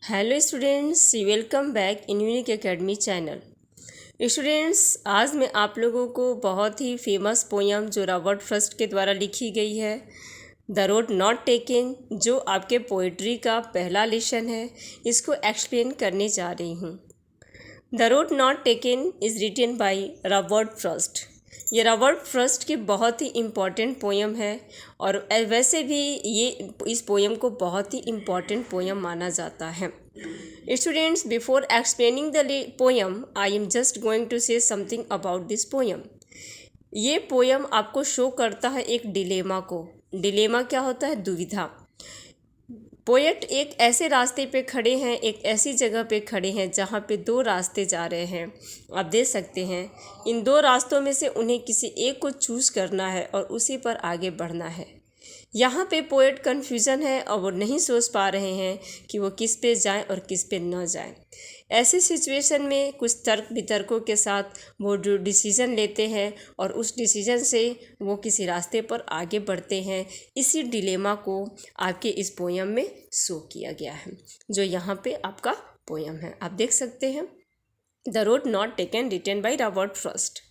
Hello students, welcome back in unique academy channel. Students, आज मैं आप लोगों को बहुत ही फेमस पोयम जो रॉबर्ट फ्रॉस्ट के द्वारा लिखी गई है, द रोड नॉट टेकन, जो आपके पोइट्री का पहला लेसन है, इसको एक्सप्लेन करने जा रही हूँ। The road not taken is written by Robert Frost. ये रॉबर्ट फ्रॉस्ट की बहुत ही इम्पॉर्टेंट पोयम है और वैसे भी ये इस पोयम को बहुत ही इम्पॉर्टेंट पोयम माना जाता है। Students, before explaining the poem I am just going to say something about this poem. ये पोयम आपको शो करता है एक डिलेमा को। डिलेमा क्या होता है? दुविधा। पोएट एक ऐसे रास्ते पे खड़े हैं, एक ऐसी जगह पे खड़े हैं जहाँ पे दो रास्ते जा रहे हैं। आप देख सकते हैं इन दो रास्तों में से उन्हें किसी एक को चूज़ करना है और उसी पर आगे बढ़ना है। यहाँ पे पोएट कन्फ्यूज़न है और वो नहीं सोच पा रहे हैं कि वो किस पे जाएं और किस पे न जाएं। ऐसी सिचुएशन में कुछ तर्क वितर्कों के साथ वो जो डिसीज़न लेते हैं और उस डिसीज़न से वो किसी रास्ते पर आगे बढ़ते हैं। इसी डिलेमा को आपके इस पोयम में शो किया गया है, जो यहाँ पे आपका पोयम है। आप देख सकते हैं the road not taken, written by Robert Frost.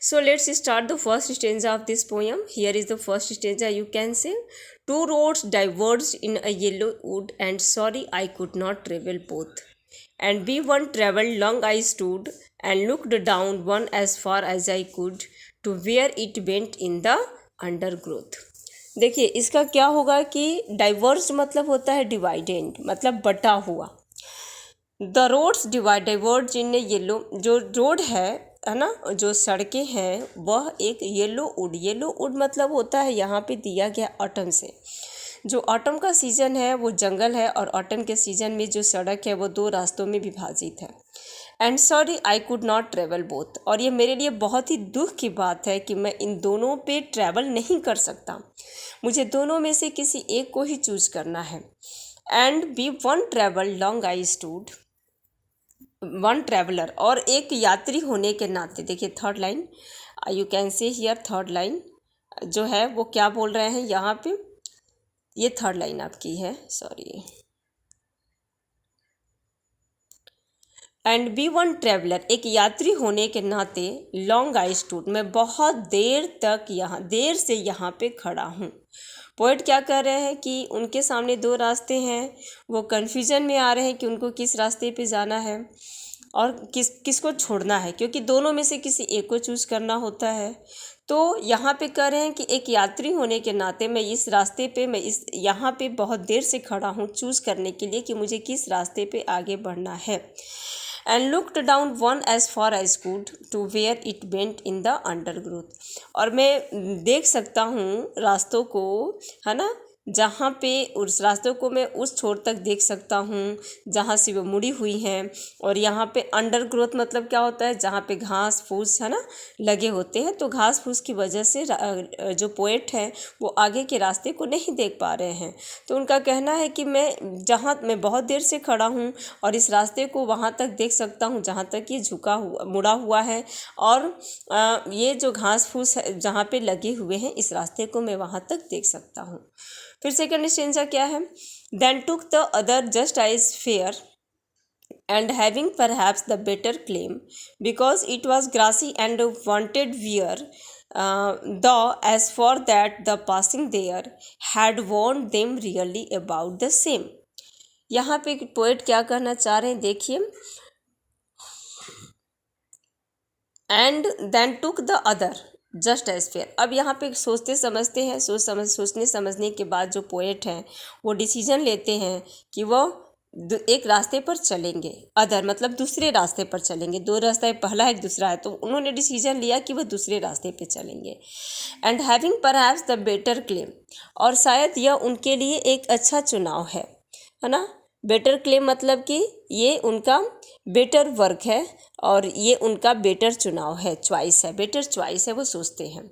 So let's start the first stanza of this poem. Here is the first stanza. You can say, two roads diverged in a yellow wood, and sorry I could not travel both. And be one travelled long I stood, and looked down one as far as I could, to where it went in the undergrowth. देखिए इसका क्या होगा कि diverse मतलब होता है डिवाइडेंट, मतलब बटा हुआ। The roads diverge in yellow, जो रोड है ना, जो सड़कें हैं वह एक येलो वुड मतलब होता है यहाँ पे दिया गया ऑटम से। जो ऑटम का सीज़न है वो जंगल है और ऑटम के सीज़न में जो सड़क है वो दो रास्तों में विभाजित है। And sorry I could not travel both, और ये मेरे लिए बहुत ही दुख की बात है कि मैं इन दोनों पे ट्रैवल नहीं कर सकता। मुझे दोनों में से किसी एक को ही चूज़ करना है। And be one travel long I stood, one traveller, और एक यात्री होने के नाते। देखिए third line, you can see here third line जो है वो क्या बोल रहे हैं यहाँ पे, ये थर्ड लाइन आपकी है, sorry. And be one traveller, एक यात्री होने के नाते, लॉन्ग आई स्टूड, मैं बहुत देर तक यहाँ, देर से यहाँ पे खड़ा हूँ। पोएट क्या कर रहे हैं कि उनके सामने दो रास्ते हैं, वो कन्फ्यूजन में आ रहे हैं कि उनको किस रास्ते पे जाना है और किसको छोड़ना है, क्योंकि दोनों में से किसी एक को चूज़ करना होता है। तो यहाँ पे कह रहे हैं कि एक यात्री होने के नाते मैं इस रास्ते पे, मैं इस यहाँ पे बहुत देर से खड़ा हूँ चूज़ करने के लिए कि मुझे किस रास्ते पे आगे बढ़ना है। And looked down one as far as could, to where it went in the undergrowth, और मैं देख सकता हूँ रास्तों को, है ना, जहाँ पे उस रास्तों को मैं उस छोर तक देख सकता हूँ जहाँ से वो मुड़ी हुई हैं। और यहाँ पे अंडर ग्रोथ मतलब क्या होता है? जहाँ पे घास फूस, है ना, लगे होते हैं। तो घास फूस की वजह से जो पोएट हैं वो आगे के रास्ते को नहीं देख पा रहे हैं। तो उनका कहना है कि मैं बहुत देर से खड़ा हूँ और इस रास्ते को वहाँ तक देख सकता हूँ जहाँ तक ये मुड़ा हुआ है, और ये जो घास फूस जहाँ पे लगे हुए हैं इस रास्ते को मैं वहाँ तक देख सकता हूँ। फिर सेकंड स्टेंजा क्या है? Then took the other just as fair and having perhaps the better claim, because it was grassy and wanted wear, though as for that the passing there had warned them really about the same. यहाँ पे poet क्या कहना चाह रहे हैं, देखिए, and then took the other just as fair. अब यहाँ पे सोचते समझते हैं, सोचने समझने के बाद जो पोएट हैं वो डिसीजन लेते हैं कि वो एक रास्ते पर चलेंगे। अदर मतलब दूसरे रास्ते पर चलेंगे, दो रास्ते, पहला एक दूसरा है, तो उन्होंने डिसीजन लिया कि वह दूसरे रास्ते पे चलेंगे। And having perhaps the better claim, और शायद यह उनके लिए एक अच्छा चुनाव है ना। बेटर क्लेम मतलब कि ये उनका बेटर वर्क है और ये उनका बेटर चुनाव है, चॉइस है, बेटर चॉइस है, वो सोचते हैं।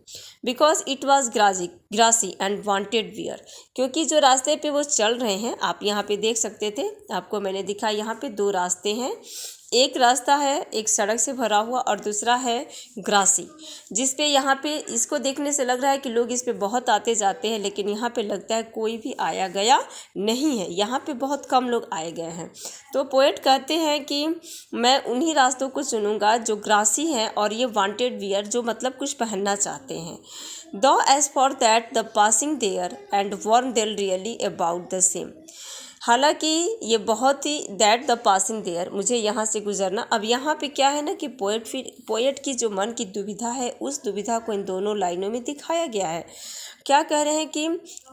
Because it was grassy and wanted wear, क्योंकि जो रास्ते पे वो चल रहे हैं, आप यहाँ पे देख सकते थे, आपको मैंने दिखा, यहाँ पे दो रास्ते हैं एक रास्ता है एक सड़क से भरा हुआ और दूसरा है ग्रासी, जिस पे यहाँ पे इसको देखने से लग रहा है कि लोग इस पे बहुत आते जाते हैं, लेकिन यहाँ पे लगता है कोई भी आया गया नहीं है, यहाँ पे बहुत कम लोग आए गए हैं। तो पोएट कहते हैं कि मैं उन्हीं रास्तों को चुनूंगा जो ग्रासी हैं और ये वांटेड वियर, जो मतलब कुछ पहनना चाहते हैं। Though as for that the passing there and worn them really about the same. हालांकि ये बहुत ही दैट द पासिंग देयर, मुझे यहाँ से गुजरना। अब यहाँ पे क्या है ना कि पोएट की जो मन की दुविधा है, उस दुविधा को इन दोनों लाइनों में दिखाया गया है। क्या कह रहे हैं कि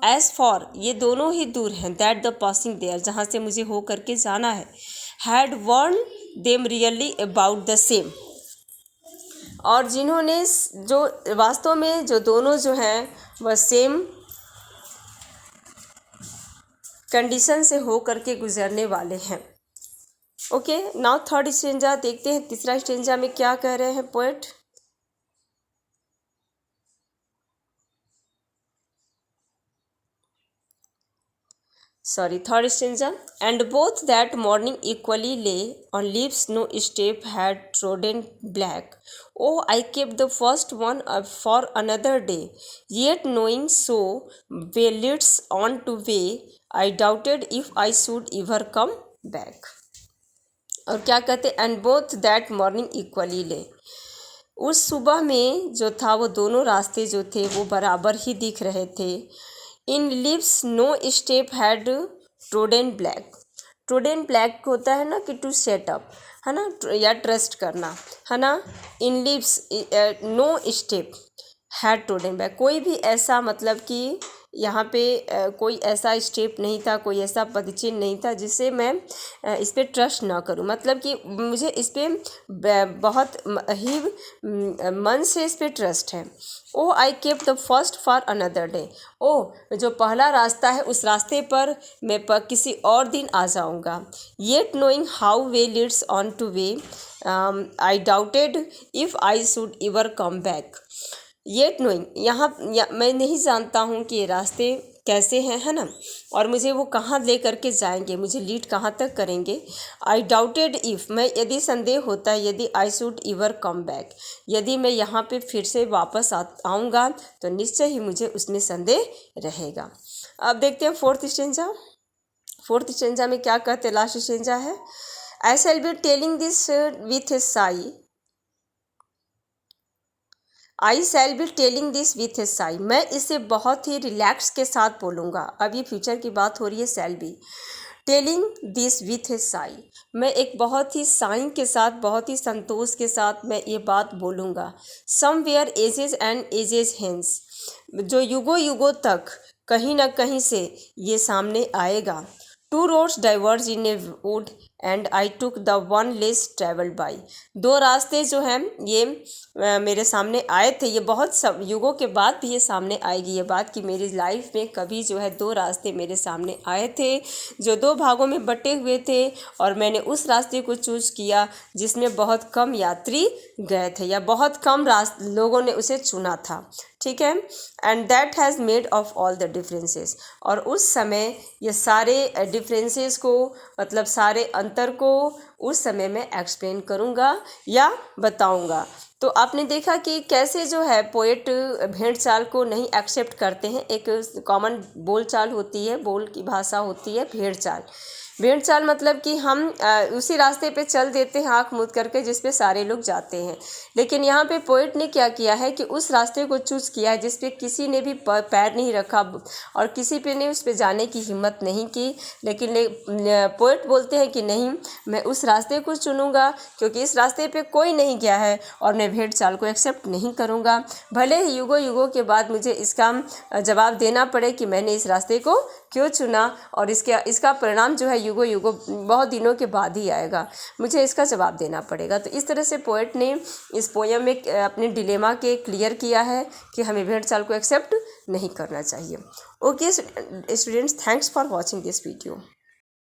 एज फॉर, ये दोनों ही दूर हैं, दैट द पासिंग देयर, जहाँ से मुझे हो करके जाना है, had worn them really about the same, और जिन्होंने जो वास्तव में जो दोनों जो हैं वह सेम कंडीशन से हो करके गुजरने वाले हैं। ओके, नाउ थर्ड स्टेंजा देखते हैं। तीसरा स्टेंजा में क्या कह रहे हैं poet. Third stanza. And both that morning equally lay on lips no step had trodden black, oh I kept the first one for another day, yet knowing so way leads on to way, I doubted if I should ever come back. और क्या कहते, and both that morning equally lay, उस सुबह में जो था वो दोनों रास्ते जो थे वो बराबर ही दिख रहे थे। In lips no step had trodden black, trodden black होता है ना कि टू सेटअप, है ना, या ट्रस्ट करना, है ना। In lips no step had trodden black, कोई भी ऐसा मतलब कि यहाँ पे कोई ऐसा स्टेप नहीं था, कोई ऐसा पदचिन्ह नहीं था जिससे मैं इस पर ट्रस्ट ना करूँ, मतलब कि मुझे इस पर बहुत ही मन से इस पर ट्रस्ट है। Oh I kept the first for another day, ओ जो पहला रास्ता है उस रास्ते पर मैं किसी और दिन आ जाऊँगा। Yet knowing how way leads on to way, I doubted if I should ever come back. Yet knowing, मैं नहीं जानता हूँ कि ये रास्ते कैसे हैं, है ना, और मुझे वो कहाँ ले करके जाएंगे, मुझे लीड कहाँ तक करेंगे। आई डाउटेड इफ़, मैं यदि संदेह होता है, यदि आई शुड एवर कम बैक, यदि मैं यहाँ पे फिर से वापस आऊँगा तो निश्चय ही मुझे उसमें संदेह रहेगा। अब देखते हैं फोर्थ स्टेंजा। फोर्थ स्टेंजा में क्या कहते हैं, लास्ट स्टेंजा है। I shall be telling this with a sigh, I shall be telling this with a sigh, मैं इसे बहुत ही रिलैक्स के साथ बोलूँगा। अब ये फ्यूचर की बात हो रही है। Shall be telling this with a sigh, मैं एक बहुत ही साई के साथ, बहुत ही संतोष के साथ मैं ये बात बोलूँगा। Somewhere ages and ages hence, जो युगों युगों तक कहीं ना कहीं से ये सामने आएगा। Two roads diverge in a wood and I took the one less travelled by, दो रास्ते जो हैं ये मेरे सामने आए थे, ये बहुत सब युगों के बाद भी ये सामने आएगी ये बात कि मेरी लाइफ में कभी जो है दो रास्ते मेरे सामने आए थे जो दो भागों में बटे हुए थे, और मैंने उस रास्ते को चूज किया जिसमें बहुत कम यात्री गए थे, या बहुत कम लोगों ने उसे चुना था। ठीक है, and that has made of all the differences, और उस समय ये सारे डिफरेंसेस को, मतलब सारे अंतर को उस समय मैं एक्सप्लेन करूँगा या बताऊँगा। तो आपने देखा कि कैसे जो है पोएट भेड़ चाल को नहीं एक्सेप्ट करते हैं। एक कॉमन बोल चाल होती है, बोल की भाषा होती है भेड़ चाल। भेड़ चाल मतलब कि हम उसी रास्ते पे चल देते हैं आँख मूंद करके जिस पे सारे लोग जाते हैं, लेकिन यहाँ पे पोएट ने क्या किया है कि उस रास्ते को चूज़ किया है जिस पे किसी ने भी पैर नहीं रखा और किसी पे ने उस पे जाने की हिम्मत नहीं की, लेकिन पोएट बोलते हैं कि नहीं, मैं उस रास्ते को चुनूँगा क्योंकि इस रास्ते पे कोई नहीं गया है और मैं भेड़ चाल को एक्सेप्ट नहीं करूँगा, भले ही युगों युगों के बाद मुझे इसका जवाब देना पड़े कि मैंने इस रास्ते को क्यों चुना, और इसका परिणाम जो है युगों युगों बहुत दिनों के बाद ही आएगा, मुझे इसका जवाब देना पड़ेगा। तो इस तरह से पोएट ने इस पोएम में अपने डिलेमा के क्लियर किया है कि हमें भेड़ चाल को एक्सेप्ट नहीं करना चाहिए। Okay students, thanks for watching this video.